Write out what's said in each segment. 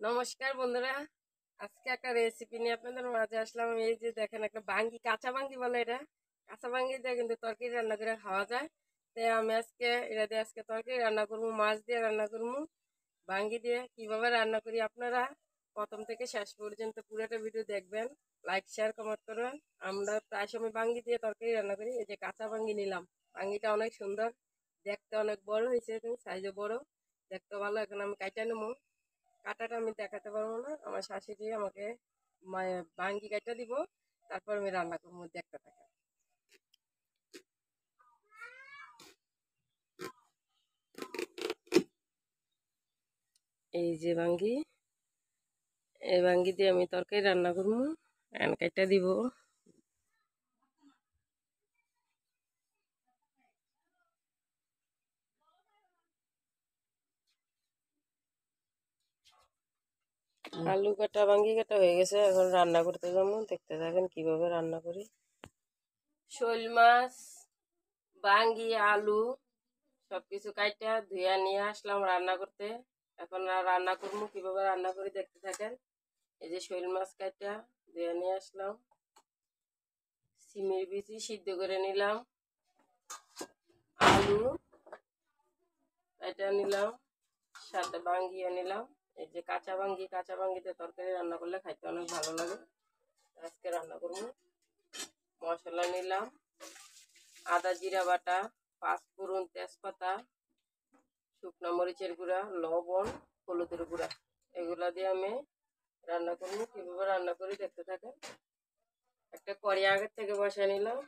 নমস্কার বন্ধুরা, আজকে একটা রেসিপি নিয়ে আপনাদের মাঝে আসলাম। এই যে দেখেন, একটা বাঙ্গি, কাঁচা বাঙ্গি বলে এটা। কাঁচা বাঙ্গি দিয়ে কিন্তু তরকারি রান্না করে খাওয়া যায়। তাই আমি আজকে এটা দিয়ে তরকারি রান্না করবো, মাছ দিয়ে রান্না করবো। বাঙ্গি দিয়ে কিভাবে রান্না করি আপনারা প্রথম থেকে শেষ পর্যন্ত পুরোটা ভিডিও দেখবেন। লাইক শেয়ার কমেন্ট করবেন। আমরা প্রায় সময় বাঙ্গি দিয়ে তরকারি রান্না করি। এই যে কাঁচা বাঙ্গি নিলাম, বাঙ্গিটা অনেক সুন্দর, দেখতে অনেক বড় হয়েছে, সাইজও বড়, দেখতে ভালো। এখন আমি কাইটা নেবো। কাটাটা আমি দেখাতে পারবো না, আমার শাশুড়ি আমাকে বাঙ্গি কাটা দিব, তারপর আমি রান্না করবো, দেখতে থাকা। এই যে বাঙ্গি, এই বাঙ্গি দিয়ে আমি তরকারি রান্না করবো, কাটা দিব। আলু কাটা, বাঙ্গি কাটা হয়ে গেছে, এখন রান্না করতে যাবো, দেখতে থাকেন কিভাবে রান্না করি। শোল মাছ, বাঙ্গি, আলু সবকিছু কাটা ধুয়া নিয়ে আসলাম রান্না করতে। এখন রান্না করবো, কিভাবে রান্না করি দেখতে থাকেন। এই যে শোল মাছ কাটা ধুয়া নিয়ে আসলাম, সিমের বিচি সিদ্ধ করে নিলাম, আলু এটা নিলাম, সাথে বাঙ্গিও নিলাম। এই যে কাঁচা বাঙ্গি, কাঁচা বাঙ্গিতে তরকারি রান্না করলে খাইতে অনেক ভালো লাগে। আজকে রান্না করবো। মশলা নিলাম, আদা জিরা বাটা, পাঁচফোড়ন, তেজপাতা, শুকনো মরিচের গুঁড়া, লবণ, হলুদের গুঁড়া, এগুলা দিয়ে আমি রান্না করবো। কিভাবে রান্না করি দেখতে থাকেন। একটা কড়াই আগের থেকে বসায় নিলাম,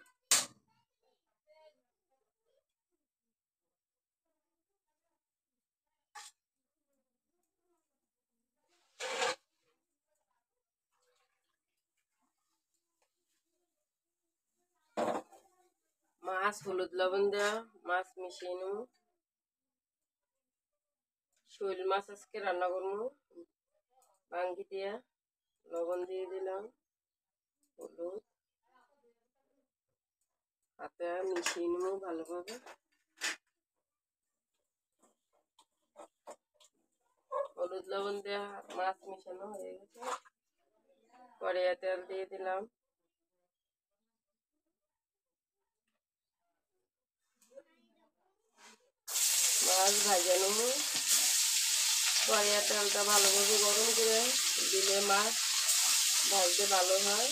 মাছ হলুদ লবণ দেওয়া মাছ মিশিয়ে নেব। শোল মাছ আজকে রান্না করবো বাঙ্গি দিয়া। লবণ দিয়ে দিলাম, হলুদ, হাতে মিশিয়ে নেব ভালোভাবে। হলুদ লবণ দেওয়া মাছ মিশানো হয়ে গেছে। কড়াইয়ে তেল দিয়ে দিলাম, মাছ ভাজা নেব। কড়াইয়ে তেলটা ভালোভাবে গরম করে দিলে মাছ ভাজতে ভালো হয়।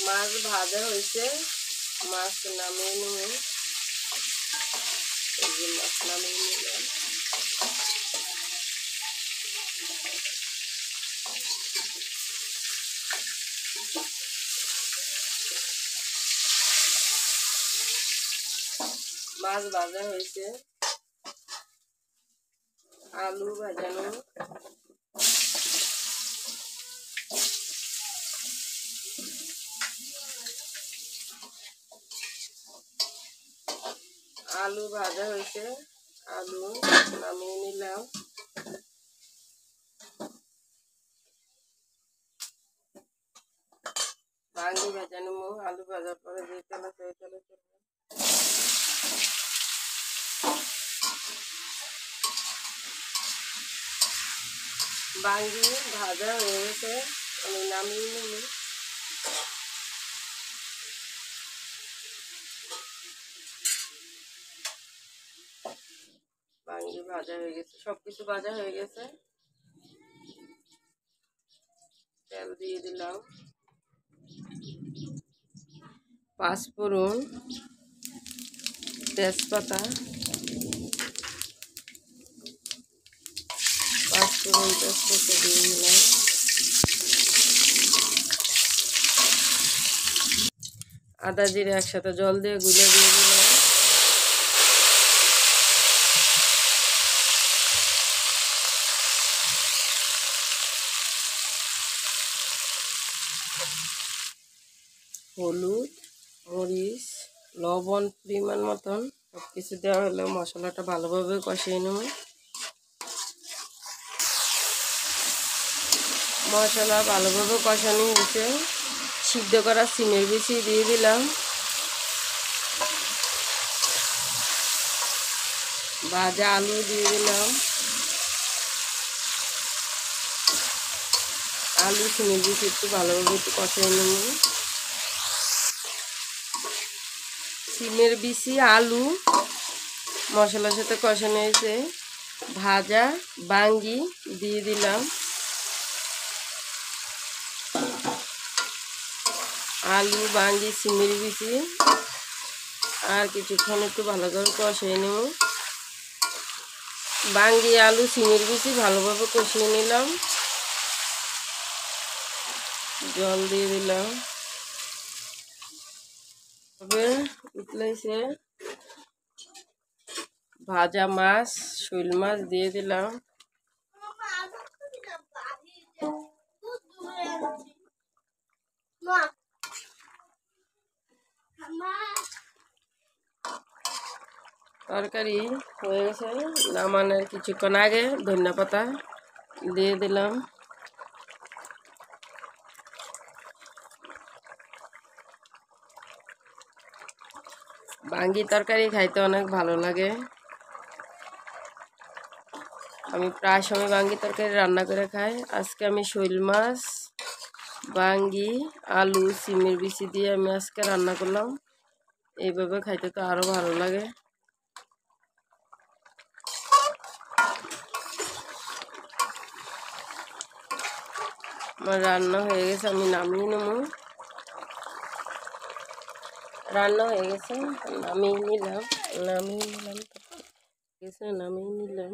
মাছ ভাজা হয়েছে, মাছ নামিয়ে নেব। এই যে মাছ নামিয়ে নিলাম। মাছ ভাজা হয়েছে, আলু ভাজানো, আলু ভাজা হয়েছে, আলু নামিয়ে নিলাম। বাঙ্গি ভেজে নেব, আলু ভাজার পরে যে তেল আছে ওই তেলে বাঙ্গি ভাজা হয়ে গেছে, আমি নামিয়ে নেব। বাঙ্গি ভাজা হয়ে গেছে, সবকিছু ভাজা হয়ে গেছে। তেল দিয়ে দিলাম, পাঁচফোড়ন, তেজপাতা, পাঁচফোড়ন তেজপাতা দিয়ে দিলাম। আদা জিরে একসাথে জল দিয়ে গুলে দিয়ে দিলাম। হলুদ, মরিচ, লবণ পরিমাণ মতন সব কিছু দেওয়া হলো, মশলাটা ভালোভাবে কষিয়ে নেব। মশলা ভালোভাবে কষানো হয়েছে, সিদ্ধ করা সিমের বিচি দিয়ে দিলাম, ভাজা আলু দিয়ে দিলাম, আলু সিমের বিচি একটু ভালোভাবে একটু কষিয়ে নেব। সিমের বিচি আলু মশলার সাথে কষানো হয়েছে, ভাজা বাঙ্গি দিয়ে দিলাম, আলু বাঙ্গি সিমের বিচি আর কিছুক্ষণ একটু ভালো করে কষিয়ে নেব। বাঙ্গি আলু সিমের বিচি ভালোভাবে কষিয়ে নিলাম, জল দিয়ে দিলাম, তবে উতলাইছে। ভাজা মাছ শৈল মাছ দিয়ে দিলাম, তরকারি হয়ে গেছে। নামানোর কিছুক্ষণ আগে ধনিয়া পাতা দিয়ে দিলাম। বাঙ্গি তরকারি খাইতে অনেক ভালো লাগে। আমি প্রায় সময় বাঙ্গি তরকারি রান্না করে খাই। আজকে আমি শৈল মাছ বাঙ্গি আলু সিমের বিচি দিয়ে আমি আজকে রান্না করলাম। এইভাবে খাইতে তো আরো ভালো লাগে। আমার রান্না হয়ে গেছে, আমি নামিয়ে নেব। রান্না হয়ে গেছে, নামিয়ে নিলাম। নামিয়ে নিলাম।